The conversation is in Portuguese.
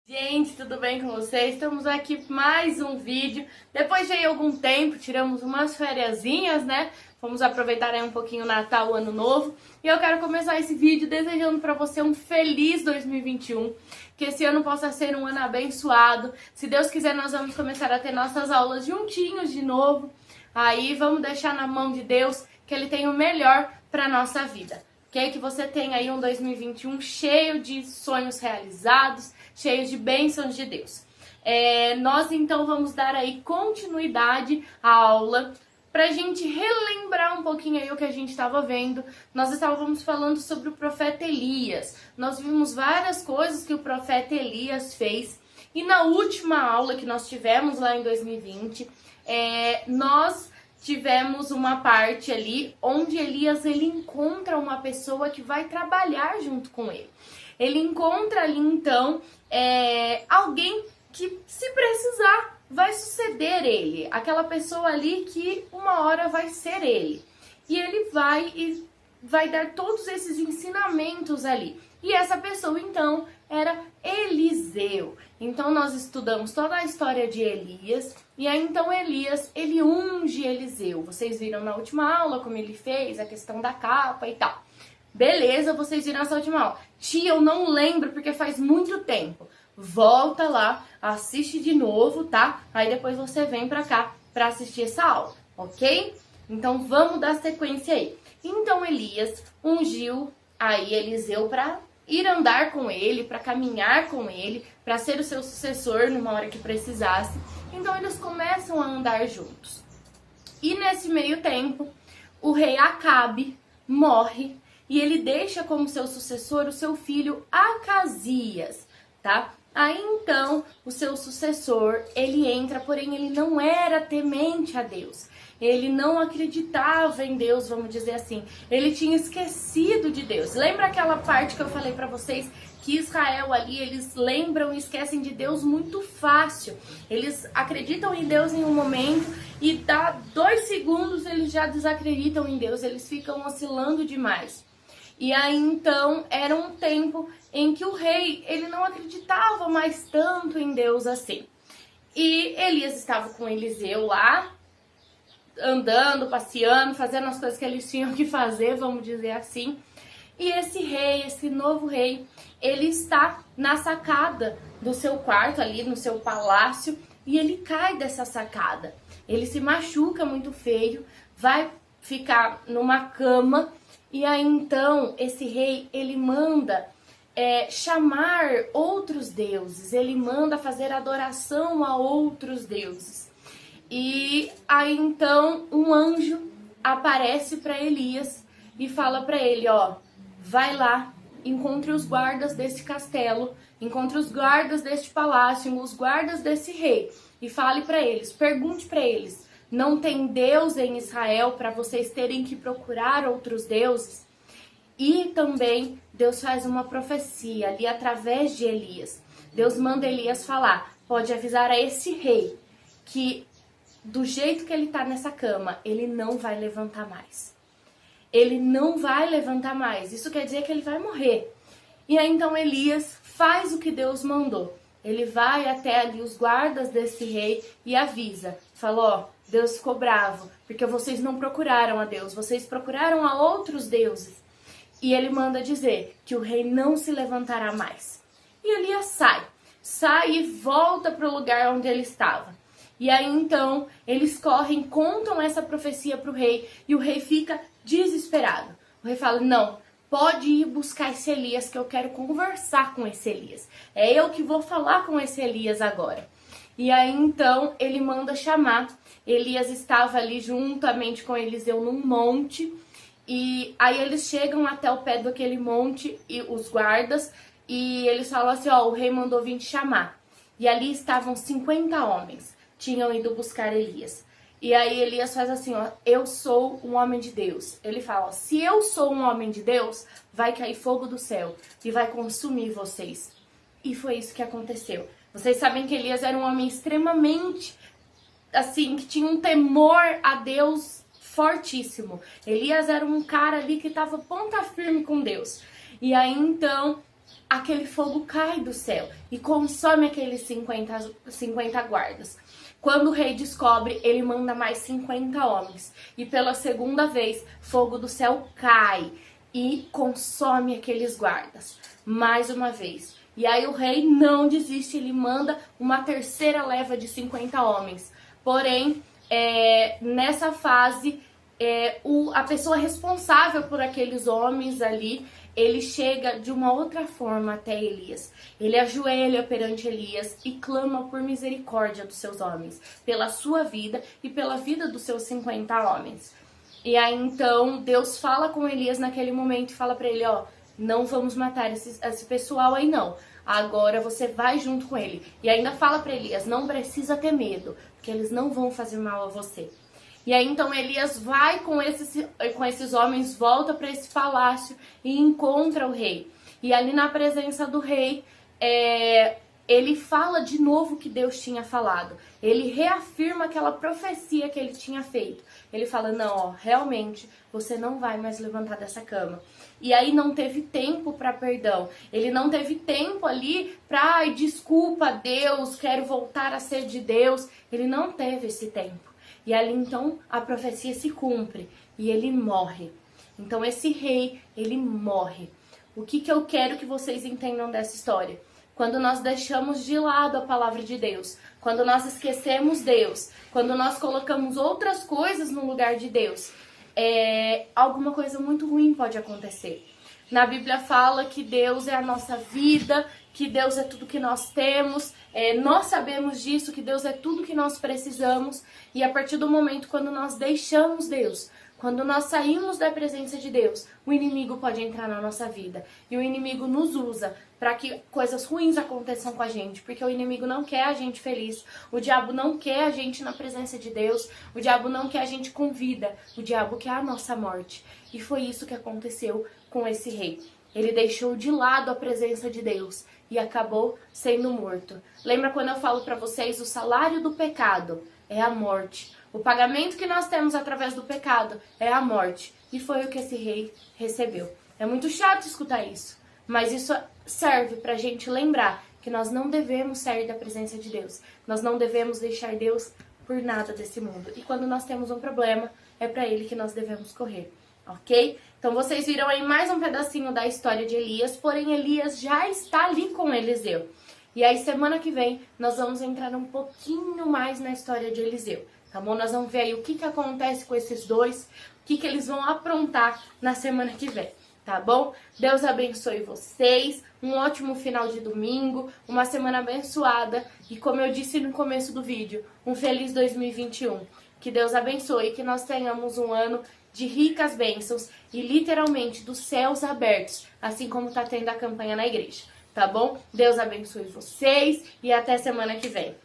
Gente, tudo bem com vocês? Estamos aqui para mais um vídeo. Depois de algum tempo, tiramos umas fériasinhas, né? Vamos aproveitar aí um pouquinho o Natal, o Ano Novo. E eu quero começar esse vídeo desejando para você um feliz 2021. Que esse ano possa ser um ano abençoado. Se Deus quiser, nós vamos começar a ter nossas aulas juntinhos de novo. Aí vamos deixar na mão de Deus que Ele tem o melhor para nossa vida. Que você tenha aí um 2021 cheio de sonhos realizados, cheios de bênçãos de Deus. Nós então vamos dar aí continuidade à aula pra gente relembrar um pouquinho aí o que a gente estava vendo. Nós estávamos falando sobre o profeta Elias. Nós vimos várias coisas que o profeta Elias fez. E na última aula que nós tivemos lá em 2020, nós tivemos uma parte ali onde Elias ele encontra uma pessoa que vai trabalhar junto com ele. Ele encontra ali então alguém que, se precisar, vai suceder ele. Aquela pessoa ali que uma hora vai ser ele. E ele vai dar todos esses ensinamentos ali. E essa pessoa então era Eliseu. Então nós estudamos toda a história de Elias. E aí então Elias, ele unge Eliseu. Vocês viram na última aula como ele fez, a questão da capa e tal. Beleza, vocês viram essa última aula. Tia, eu não lembro porque faz muito tempo. Volta lá, assiste de novo, tá? Aí depois você vem pra cá pra assistir essa aula, ok? Então vamos dar sequência aí. Então Elias ungiu aí Eliseu pra ir andar com ele, pra caminhar com ele, pra ser o seu sucessor numa hora que precisasse. Então eles começam a andar juntos. E nesse meio tempo, o rei Acabe morre e ele deixa como seu sucessor o seu filho Acasias, tá? Aí então, o seu sucessor, ele entra, porém ele não era temente a Deus. Ele não acreditava em Deus, vamos dizer assim. Ele tinha esquecido de Deus. Lembra aquela parte que eu falei pra vocês que Israel ali, eles lembram e esquecem de Deus muito fácil. Eles acreditam em Deus em um momento e dá 2 segundos eles já desacreditam em Deus. Eles ficam oscilando demais. E aí então era um tempo em que o rei ele não acreditava mais tanto em Deus assim. E Elias estava com Eliseu lá, andando, passeando, fazendo as coisas que eles tinham que fazer, vamos dizer assim. E esse rei, esse novo rei, ele está na sacada do seu quarto ali, no seu palácio, e ele cai dessa sacada. Ele se machuca muito feio, vai ficar numa cama. E aí então esse rei ele manda chamar outros deuses, ele manda fazer adoração a outros deuses. E aí então um anjo aparece para Elias e fala para ele, ó, vai lá, encontre os guardas desse castelo, encontre os guardas deste palácio, os guardas desse rei e fale para eles, pergunte para eles, não tem Deus em Israel para vocês terem que procurar outros deuses? E também Deus faz uma profecia ali através de Elias. Deus manda Elias falar, pode avisar a esse rei que do jeito que ele está nessa cama, ele não vai levantar mais. Ele não vai levantar mais. Isso quer dizer que ele vai morrer. E aí então Elias faz o que Deus mandou. Ele vai até ali os guardas desse rei e avisa. Falou, ó, Deus ficou bravo, porque vocês não procuraram a Deus, vocês procuraram a outros deuses. E ele manda dizer que o rei não se levantará mais. E Elias sai e volta para o lugar onde ele estava. E aí então eles correm, contam essa profecia para o rei e o rei fica desesperado. O rei fala, não, pode ir buscar esse Elias que eu quero conversar com esse Elias. É eu que vou falar com esse Elias agora. E aí então ele manda chamar. Elias estava ali juntamente com Eliseu num monte. E aí eles chegam até o pé daquele monte, e os guardas, e eles falam assim, ó, o rei mandou vir te chamar. E ali estavam 50 homens, tinham ido buscar Elias. E aí Elias faz assim, ó, eu sou um homem de Deus. Ele fala, ó, se eu sou um homem de Deus, vai cair fogo do céu e vai consumir vocês. E foi isso que aconteceu. Vocês sabem que Elias era um homem extremamente, assim, que tinha um temor a Deus fortíssimo. Elias era um cara ali que estava ponta firme com Deus. E aí então aquele fogo cai do céu e consome aqueles 50 guardas. Quando o rei descobre, ele manda mais 50 homens. E pela segunda vez, fogo do céu cai e consome aqueles guardas. Mais uma vez. E aí o rei não desiste, ele manda uma terceira leva de 50 homens. Porém, nessa fase, a pessoa responsável por aqueles homens ali, ele chega de uma outra forma até Elias. Ele ajoelha perante Elias e clama por misericórdia dos seus homens, pela sua vida e pela vida dos seus 50 homens. E aí então Deus fala com Elias naquele momento e fala para ele, ó, não vamos matar esse pessoal aí não. Agora você vai junto com ele. E ainda fala para Elias, não precisa ter medo, porque eles não vão fazer mal a você. E aí então Elias vai com esses homens, volta para esse palácio e encontra o rei. E ali na presença do rei, ele fala de novo o que Deus tinha falado. Ele reafirma aquela profecia que ele tinha feito. Ele fala, não, ó, realmente você não vai mais levantar dessa cama. E aí não teve tempo para perdão. Ele não teve tempo ali para, ai, desculpa Deus, quero voltar a ser de Deus. Ele não teve esse tempo. E ali então a profecia se cumpre e ele morre. Então esse rei, ele morre. O que eu quero que vocês entendam dessa história? Quando nós deixamos de lado a palavra de Deus, quando nós esquecemos Deus, quando nós colocamos outras coisas no lugar de Deus, alguma coisa muito ruim pode acontecer. Na Bíblia fala que Deus é a nossa vida, que Deus é tudo que nós temos, nós sabemos disso, que Deus é tudo que nós precisamos, e a partir do momento quando nós deixamos Deus, quando nós saímos da presença de Deus, o inimigo pode entrar na nossa vida. E o inimigo nos usa para que coisas ruins aconteçam com a gente. Porque o inimigo não quer a gente feliz. O diabo não quer a gente na presença de Deus. O diabo não quer a gente com vida. O diabo quer a nossa morte. E foi isso que aconteceu com esse rei. Ele deixou de lado a presença de Deus e acabou sendo morto. Lembra quando eu falo para vocês, o salário do pecado é a morte. O pagamento que nós temos através do pecado é a morte. E foi o que esse rei recebeu. É muito chato escutar isso. Mas isso serve para a gente lembrar que nós não devemos sair da presença de Deus. Nós não devemos deixar Deus por nada desse mundo. E quando nós temos um problema, é para Ele que nós devemos correr. Ok? Então vocês viram aí mais um pedacinho da história de Elias. Porém, Elias já está ali com Eliseu. E aí semana que vem nós vamos entrar um pouquinho mais na história de Eliseu. Tá bom? Nós vamos ver aí o que acontece com esses dois, o que eles vão aprontar na semana que vem, tá bom? Deus abençoe vocês, um ótimo final de domingo, uma semana abençoada e, como eu disse no começo do vídeo, um feliz 2021. Que Deus abençoe, que nós tenhamos um ano de ricas bênçãos e literalmente dos céus abertos, assim como tá tendo a campanha na igreja, tá bom? Deus abençoe vocês e até semana que vem.